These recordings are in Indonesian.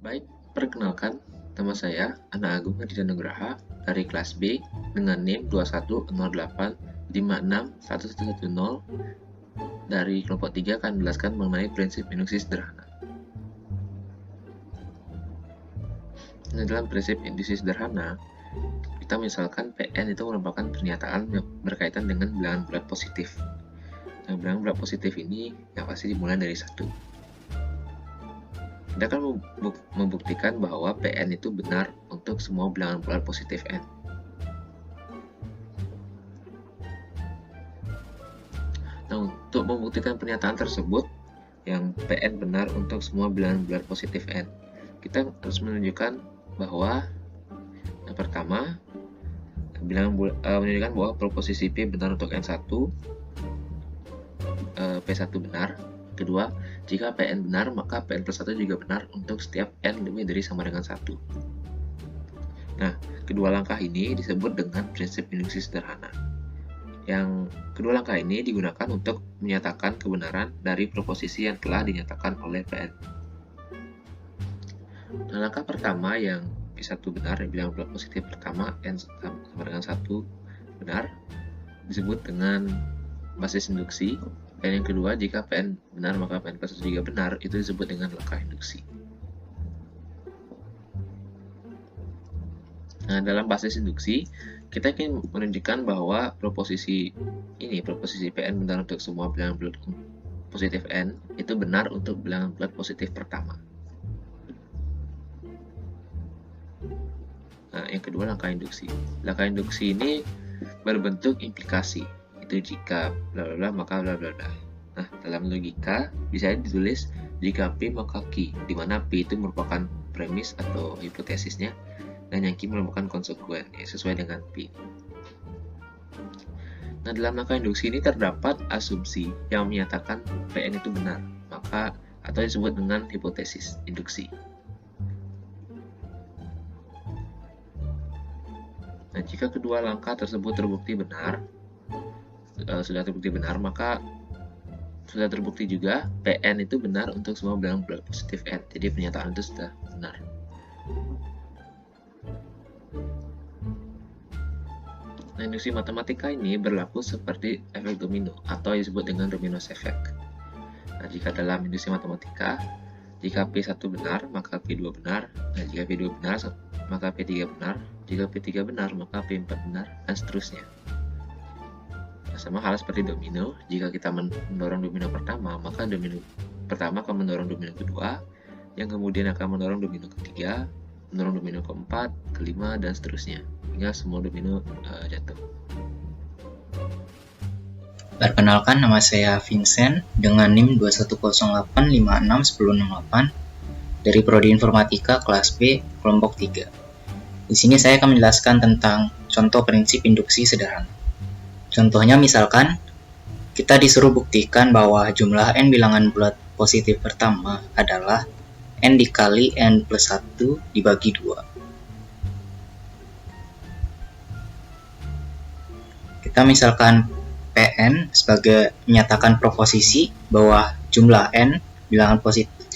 Baik, perkenalkan, nama saya Ana Agung Hadida Nugraha dari kelas B dengan NIM 2108561110 dari kelompok 3 akan menjelaskan mengenai prinsip induksi sederhana. Nah, dalam prinsip induksi sederhana, kita misalkan PN itu merupakan pernyataan yang berkaitan dengan bilangan bulat positif. Nah, bilangan bulat positif ini yang pasti dimulai dari 1. Kita akan membuktikan bahwa PN itu benar untuk semua bilangan bulat positif N. Nah, untuk membuktikan pernyataan tersebut, yang PN benar untuk semua bilangan bulat positif N, kita harus menunjukkan bahwa yang pertama, menunjukkan bahwa proposisi P benar untuk N1, P1 benar. Kedua, jika PN benar, maka PN plus 1 juga benar untuk setiap N lebih dari sama dengan 1. Nah, kedua langkah ini disebut dengan prinsip induksi sederhana. Yang kedua langkah ini digunakan untuk menyatakan kebenaran dari proposisi yang telah dinyatakan oleh PN. Nah, langkah pertama yang P1 benar, yang bilangan bulat positif pertama, N sama dengan 1 benar, disebut dengan basis induksi. Dan yang kedua, jika PN benar maka PN plus 1 juga benar, itu disebut dengan langkah induksi. Nah, dalam basis induksi, kita ingin menunjukkan bahwa proposisi PN benar untuk semua bilangan bulat positif N, itu benar untuk bilangan bulat positif pertama. Nah, yang kedua langkah induksi. Langkah induksi ini berbentuk implikasi. Itu jika bla bla bla maka bla bla bla. Nah, dalam logika bisa ditulis jika P maka Q, di mana P itu merupakan premis atau hipotesisnya dan yang Q merupakan konsekuen, sesuai dengan P. Nah, dalam langkah induksi ini terdapat asumsi yang menyatakan PN itu benar, maka atau disebut dengan hipotesis induksi. Nah, jika kedua langkah tersebut terbukti benar, maka sudah terbukti juga PN itu benar untuk semua bilangan bulat positif N. Jadi pernyataan itu sudah benar. Nah, induksi matematika ini berlaku seperti efek domino atau disebut dengan domino's effect. Nah, jika dalam induksi matematika, jika P1 benar, maka P2 benar. Nah, jika P2 benar, maka P3 benar. Jika P3 benar, maka P4 benar, dan seterusnya. Sama hal seperti domino, jika kita mendorong domino pertama, maka domino pertama akan mendorong domino kedua, yang kemudian akan mendorong domino ketiga, mendorong domino keempat, kelima, dan seterusnya, hingga semua domino jatuh. Perkenalkan, nama saya Vincent dengan NIM 2108561068 dari Prodi Informatika kelas B, kelompok 3. Di sini saya akan menjelaskan tentang contoh prinsip induksi sederhana. Contohnya misalkan, kita disuruh buktikan bahwa jumlah N bilangan bulat positif pertama adalah N dikali N plus 1 dibagi 2. Kita misalkan PN sebagai menyatakan proposisi bahwa jumlah N bilangan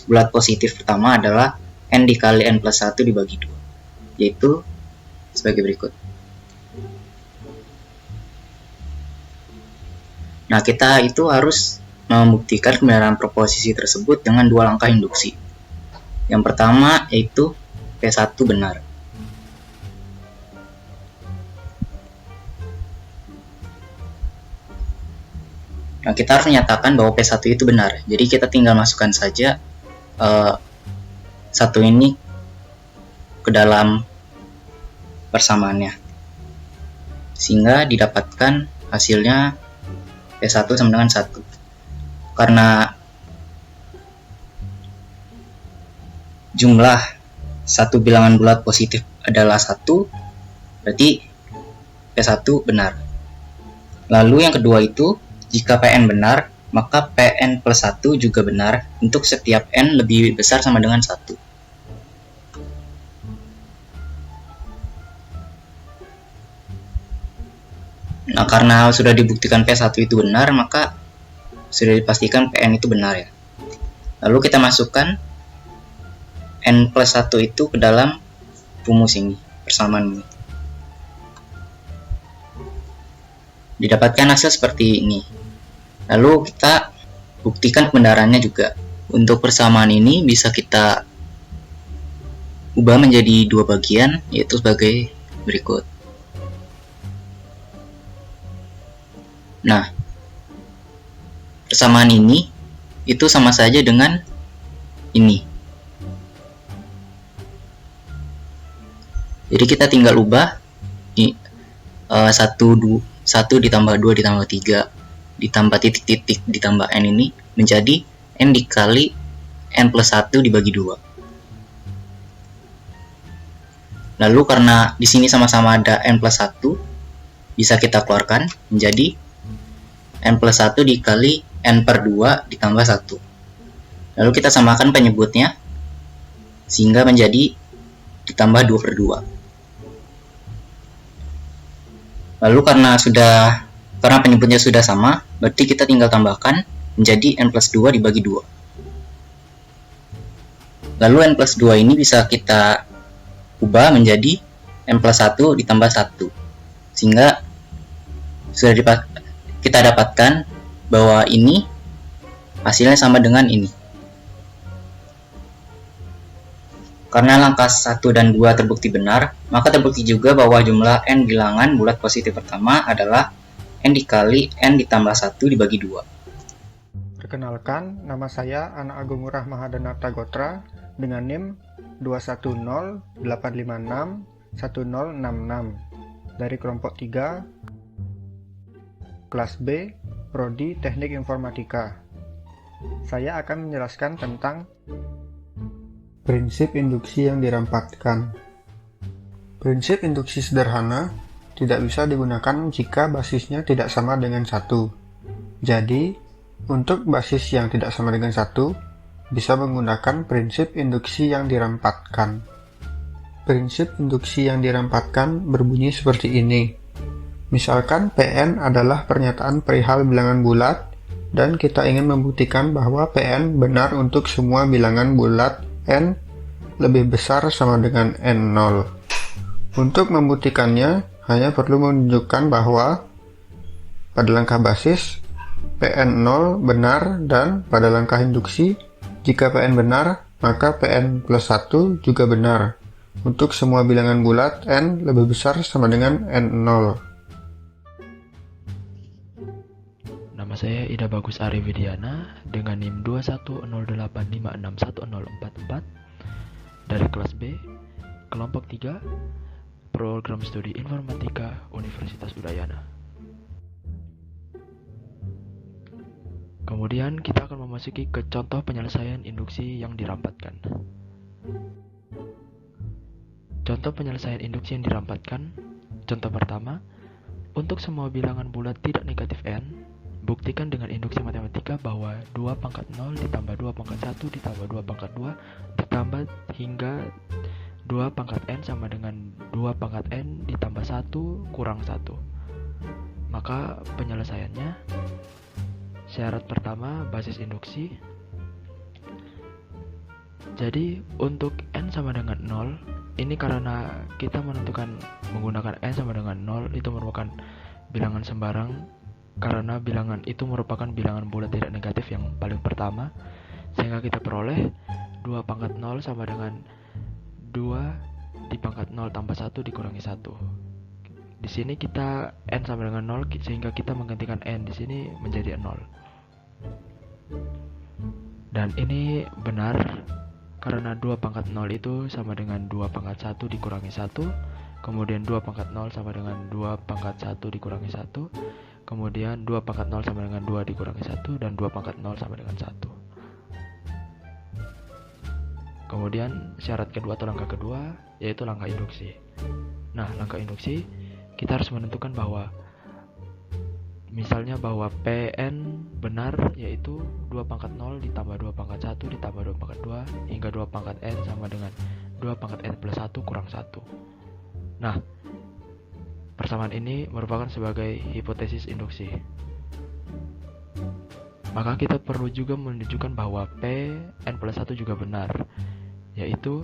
bulat positif pertama adalah N dikali N plus 1 dibagi 2, yaitu sebagai berikut. Nah, kita itu harus membuktikan kebenaran proposisi tersebut dengan dua langkah induksi. Yang pertama yaitu P1 benar. Nah, kita harus menyatakan bahwa P1 itu benar. Jadi kita tinggal masukkan saja satu ini ke dalam persamaannya, sehingga didapatkan hasilnya P1 sama dengan 1. Karena jumlah satu bilangan bulat positif adalah 1, berarti P1 benar. Lalu yang kedua itu, jika PN benar, maka PN plus 1 juga benar untuk setiap N lebih besar sama dengan 1. Nah, karena sudah dibuktikan P1 itu benar, maka sudah dipastikan PN itu benar ya. Lalu kita masukkan N plus 1 itu ke dalam rumus ini, persamaan ini. Didapatkan hasil seperti ini. Lalu kita buktikan kebenarannya juga. Untuk persamaan ini bisa kita ubah menjadi dua bagian, yaitu sebagai berikut. Nah, persamaan ini itu sama saja dengan ini. Jadi kita tinggal ubah 1 ditambah 2 ditambah 3 ditambah titik-titik ditambah N ini menjadi N dikali N plus 1 dibagi 2. Lalu karena di sini sama-sama ada N plus 1, bisa kita keluarkan menjadi N plus 1 dikali N per 2 ditambah 1. Lalu kita samakan penyebutnya sehingga menjadi ditambah 2 per 2. Lalu karena penyebutnya sudah sama, berarti kita tinggal tambahkan menjadi N plus 2 dibagi 2. Lalu N plus 2 ini bisa kita ubah menjadi N plus 1 ditambah 1. Sehingga kita dapatkan bahwa ini hasilnya sama dengan ini. Karena langkah 1 dan 2 terbukti benar, maka terbukti juga bahwa jumlah N bilangan bulat positif pertama adalah N dikali N ditambah 1 dibagi 2. Perkenalkan, nama saya Ana Agung Ngurah Mahadanata Gotra dengan NIM 210856166 dari kelompok 3 kelas B, Prodi Teknik Informatika. Saya akan menjelaskan tentang prinsip induksi yang dirampatkan. Prinsip induksi sederhana tidak bisa digunakan jika basisnya tidak sama dengan 1. Jadi, untuk basis yang tidak sama dengan 1, bisa menggunakan prinsip induksi yang dirampatkan. Prinsip induksi yang dirampatkan berbunyi seperti ini. Misalkan Pn adalah pernyataan perihal bilangan bulat, dan kita ingin membuktikan bahwa Pn benar untuk semua bilangan bulat N lebih besar sama dengan N0. Untuk membuktikannya, hanya perlu menunjukkan bahwa pada langkah basis, Pn0 benar, dan pada langkah induksi, jika Pn benar, maka Pn plus 1 juga benar untuk semua bilangan bulat N lebih besar sama dengan N0. Nama saya Ida Bagus Ari Widiana dengan NIM 21085611044 dari kelas B, kelompok 3, Program Studi Informatika Universitas Udayana. Kemudian kita akan memasuki ke contoh penyelesaian induksi yang dirampatkan. Contoh penyelesaian induksi yang dirampatkan. Contoh pertama, untuk semua bilangan bulat tidak negatif N, buktikan dengan induksi matematika bahwa 2 pangkat 0 ditambah 2 pangkat 1 ditambah 2 pangkat 2 ditambah hingga 2 pangkat N sama dengan 2 pangkat N ditambah 1 kurang 1. Maka penyelesaiannya, syarat pertama basis induksi. Jadi untuk N sama dengan 0, ini karena kita menggunakan N sama dengan 0 itu merupakan bilangan sembarang, karena bilangan itu merupakan bilangan bulat tidak negatif yang paling pertama, sehingga kita peroleh 2 pangkat 0 sama dengan 2 di pangkat 0 tambah 1 dikurangi 1. Di sini kita N sama dengan 0, sehingga kita menggantikan N di sini menjadi 0. Dan ini benar karena 2 pangkat 0 itu sama dengan 2 pangkat 1 dikurangi 1, kemudian 2 pangkat 0 sama dengan 2 pangkat 1 dikurangi 1, kemudian 2 pangkat 0 sama dengan 2 dikurangi 1, dan 2 pangkat 0 sama dengan 1. Kemudian syarat kedua atau langkah kedua yaitu langkah induksi. Nah, langkah induksi kita harus menentukan bahwa misalnya bahwa Pn benar yaitu 2 pangkat 0 ditambah 2 pangkat 1 ditambah 2 pangkat 2 hingga 2 pangkat N sama dengan 2 pangkat N plus 1 kurang 1. Nah, persamaan ini merupakan sebagai hipotesis induksi. Maka kita perlu juga menunjukkan bahwa P N plus 1 juga benar. yaitu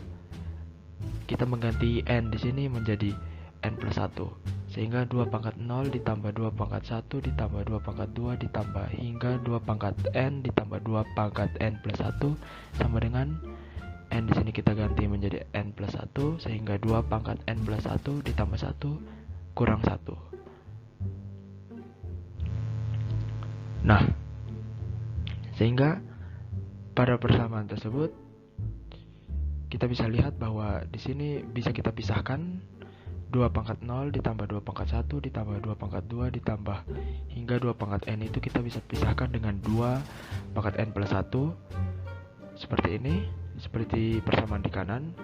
kita mengganti n di sini menjadi n plus 1, sehingga 2 pangkat 0 ditambah 2 pangkat 1 ditambah 2 pangkat 2 ditambah hingga 2 pangkat n ditambah 2 pangkat n plus 1 sama dengan n di sini kita ganti menjadi n plus 1, sehingga 2 pangkat n plus 1 ditambah 1 kurang 1. Nah, sehingga pada persamaan tersebut kita bisa lihat bahwa di sini bisa kita pisahkan 2 pangkat 0 ditambah 2 pangkat 1 ditambah 2 pangkat 2 ditambah hingga 2 pangkat n itu kita bisa pisahkan dengan 2 pangkat n plus 1 seperti ini, seperti persamaan di kanan,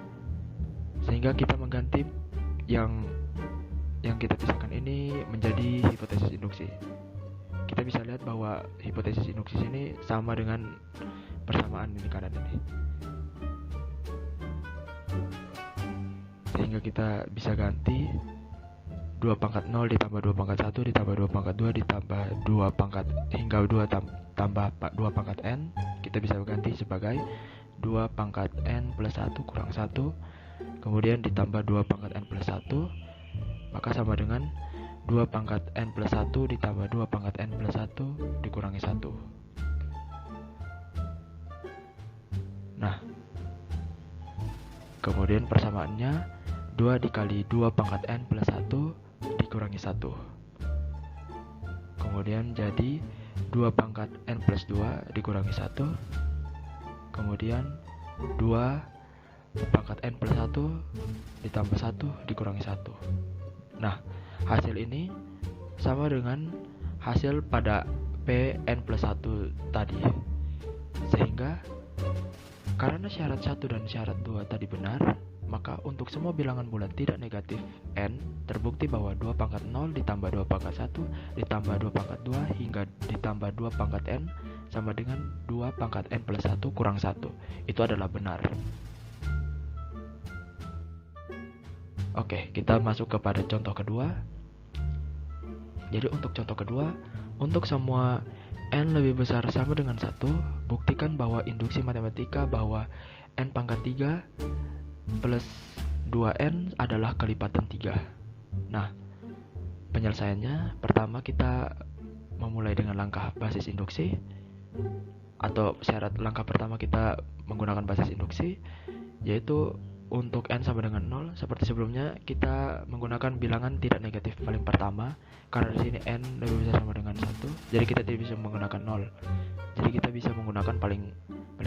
sehingga kita mengganti yang kita pisahkan ini menjadi hipotesis induksi. Kita bisa lihat bahwa hipotesis induksi ini sama dengan persamaan di kanan ini, sehingga kita bisa ganti 2 pangkat 0 ditambah 2 pangkat 1 ditambah 2 pangkat 2 ditambah 2 pangkat hingga 2 tambah 2 pangkat n, kita bisa ganti sebagai 2 pangkat n plus 1 kurang 1, kemudian ditambah 2 pangkat n plus 1, maka sama dengan 2 pangkat n plus 1 ditambah 2 pangkat n plus 1 dikurangi 1. Nah, kemudian persamaannya 2 dikali 2 pangkat n plus 1 dikurangi 1. Kemudian jadi 2 pangkat n plus 2 dikurangi 1. Kemudian 2 pangkat n plus 1 ditambah 1 dikurangi 1. Nah, hasil ini sama dengan hasil pada Pn plus 1 tadi. Sehingga karena syarat 1 dan syarat 2 tadi benar, maka untuk semua bilangan bulat tidak negatif n, terbukti bahwa 2 pangkat 0 ditambah 2 pangkat 1 ditambah 2 pangkat 2 hingga ditambah 2 pangkat n sama dengan 2 pangkat n plus 1 kurang 1. Itu adalah benar. Oke, kita masuk kepada contoh kedua. Jadi untuk contoh kedua, untuk semua n lebih besar sama dengan 1, buktikan bahwa induksi matematika bahwa n pangkat 3 plus 2n adalah kelipatan 3. Nah, penyelesaiannya pertama kita memulai dengan langkah basis induksi, atau syarat langkah pertama kita menggunakan basis induksi, yaitu untuk n sama dengan 0, seperti sebelumnya kita menggunakan bilangan tidak negatif paling pertama, karena di sini n lebih besar sama dengan 1, jadi kita tidak bisa menggunakan 0. Jadi kita bisa menggunakan paling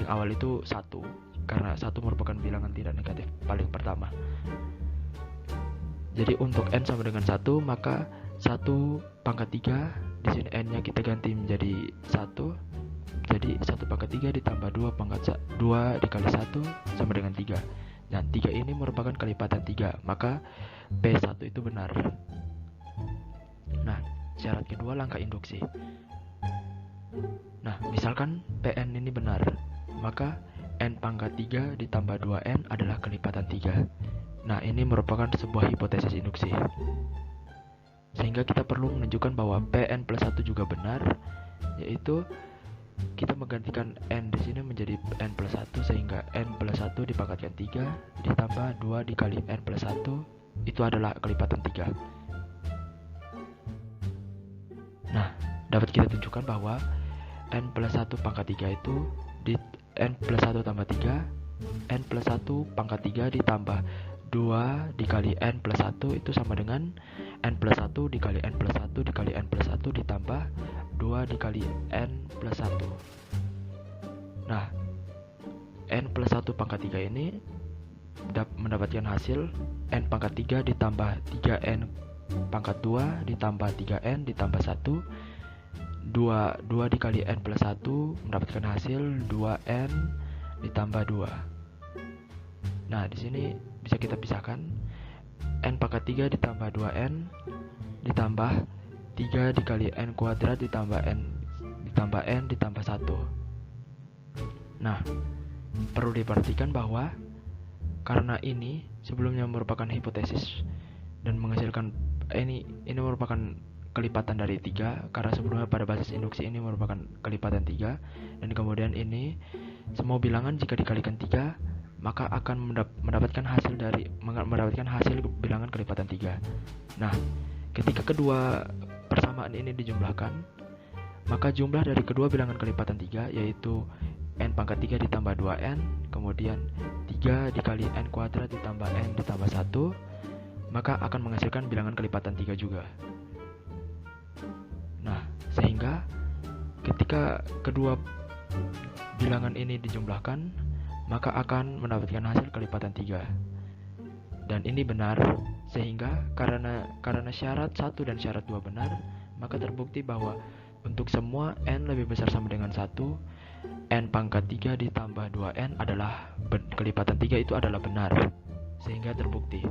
awal itu 1, karena 1 merupakan bilangan tidak negatif paling pertama. Jadi untuk n sama dengan 1, maka 1 pangkat 3, di sini n-nya kita ganti menjadi 1. Jadi 1 pangkat 3 ditambah 2 pangkat 2 dikali 1 sama dengan 3. Dan 3 ini merupakan kelipatan 3, maka P1 itu benar. Nah, syarat kedua langkah induksi. Nah, misalkan Pn ini benar, maka n pangkat 3 ditambah 2n adalah kelipatan 3. Nah, ini merupakan sebuah hipotesis induksi. Sehingga kita perlu menunjukkan bahwa Pn plus 1 juga benar, yaitu kita menggantikan n di sini menjadi n plus 1, sehingga n plus 1 dipangkatkan 3 ditambah 2 dikali n plus 1 itu adalah kelipatan 3. Nah, dapat kita tunjukkan bahwa n plus 1 pangkat 3 itu di n plus 1 tambah 3, n plus 1 pangkat 3 ditambah 2 dikali n plus 1 itu sama dengan n plus 1 dikali n plus 1 dikali n plus 1 ditambah 2 dikali n plus 1. Nah, n plus 1 pangkat 3 ini mendapatkan hasil n pangkat 3 ditambah 3n pangkat 2 ditambah 3n ditambah 1. 2 dikali n plus 1 mendapatkan hasil 2n ditambah 2. Nah, di sini bisa kita pisahkan n pangkat 3 ditambah 2n ditambah 3 dikali n kuadrat ditambah n ditambah 1. Nah, perlu diperhatikan bahwa karena ini sebelumnya merupakan hipotesis dan menghasilkan ini merupakan kelipatan dari 3, karena sebelumnya pada basis induksi ini merupakan kelipatan 3, dan kemudian ini semua bilangan jika dikalikan 3 maka akan mendapatkan hasil bilangan kelipatan 3. Nah, ketika kedua persamaan ini dijumlahkan, maka jumlah dari kedua bilangan kelipatan 3 yaitu n pangkat 3 ditambah 2n, kemudian 3 dikali n kuadrat ditambah n ditambah 1, maka akan menghasilkan bilangan kelipatan 3 juga. Nah, sehingga ketika kedua bilangan ini dijumlahkan, maka akan mendapatkan hasil kelipatan 3. Dan ini benar, sehingga karena syarat 1 dan syarat 2 benar, maka terbukti bahwa untuk semua n lebih besar sama dengan 1, n pangkat 3 ditambah 2n adalah kelipatan 3 itu adalah benar, sehingga terbukti.